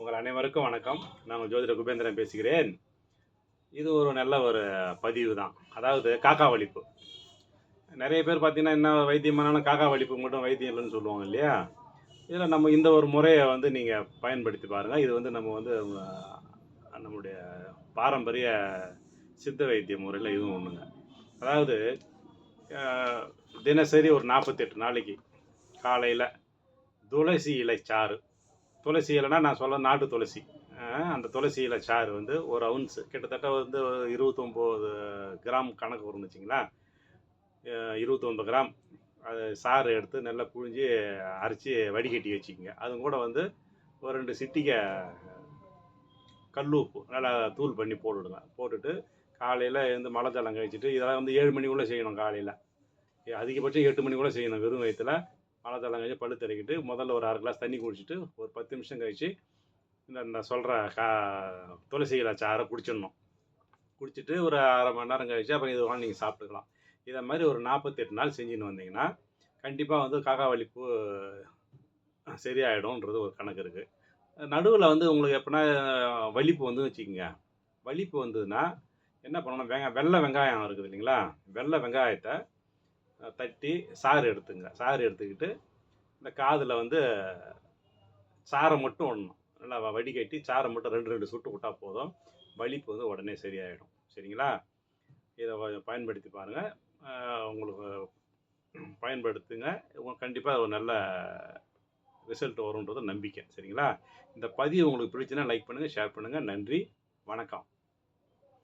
உங்கள் அனைவருக்கும் வணக்கம். நான் ஜோதிட குபேந்திரன் பேசுகிறேன். இது ஒரு நல்ல பதிவு தான். அதாவது காக்கா வலிப்பு. நிறைய பேர் பார்த்தீங்கன்னா, என்ன வைத்தியம் பண்ணாலும் காக்கா வலிப்புக்கு மட்டும் வைத்தியம் இல்லைன்னு சொல்லுவாங்க இல்லையா? இதில் நம்ம இந்த ஒரு முறையை நீங்கள் பயன்படுத்தி பாருங்கள். இது நம்முடைய பாரம்பரிய சித்த வைத்திய முறையில் இதுவும் ஒன்றுங்க. அதாவது தினசரி ஒரு 48 நாளைக்கு காலையில் துளசி இலை சாறு. துளசி இலைனா நான் சொல்ல நாட்டு துளசி. அந்த துளசி இலை சாறு ஒரு அவுன்ஸு கிட்டத்தட்ட 29 கிராம் கணக்கு வரும்னு வச்சிங்களேன். 29 கிராம் அது சாறு எடுத்து நல்லா புழிஞ்சு அரைச்சி வடிகட்டி வச்சுக்கோங்க. அது கூட ஒரு 2 சிட்டிகை கல் உப்பு நல்லா தூள் பண்ணி போட்டுவிடுங்க. போட்டுட்டு காலையில் மலை ஜலம் கழிச்சிட்டு இதெல்லாம் 7 மணிக்குள்ளே செய்யணும். காலையில் அதிகபட்சம் 8 மணிக்குள்ளே செய்யணும். வெறும் வயிற்றுல மலை ஜலம் கழிச்சு பல்லு தெளிக்கிட்டு முதல்ல ஒரு 1/2 கிளாஸ் தண்ணி குடிச்சிட்டு ஒரு 10 நிமிஷம் கழிச்சு இந்த சொல்கிற துளசி இலை சாறை குடிச்சிடணும். குடிச்சிட்டு ஒரு 1/2 மணி நேரம் கழிச்சு அப்புறம் இது நீங்கள் சாப்பிட்டுக்கலாம். இதை மாதிரி ஒரு 48 நாள் செஞ்சுன்னு வந்தீங்கன்னா கண்டிப்பாக காக்கா வலிப்பு சரியாயிடும்ன்றது ஒரு கணக்கு இருக்குது. நடுவில் உங்களுக்கு எப்படின்னா வலிப்பு வச்சுக்கோங்க. வலிப்பு வந்ததுன்னா என்ன பண்ணணும், வெள்ளை வெங்காயம் இருக்குது இல்லைங்களா? வெள்ளை வெங்காயத்தை தட்டி சாறு எடுத்துங்க. சாறு எடுத்துக்கிட்டு இந்த காதில் சாரை மட்டும் விடணும். நல்லா வடிகட்டி சாரை மட்டும் 2 சுட்டு விட்டால் போதும். வலிப்பு உடனே சரியாயிடும். சரிங்களா? இதை பயன்படுத்தி பாருங்கள். உங்களுக்கு பயன்படுத்துங்க. கண்டிப்பாக ஒரு நல்ல ரிசல்ட் வரும்ன்றது நம்பிக்கை. சரிங்களா? இந்த பதிவு உங்களுக்கு பிடிச்சுன்னா லைக் பண்ணுங்கள், ஷேர் பண்ணுங்கள். நன்றி, வணக்கம்.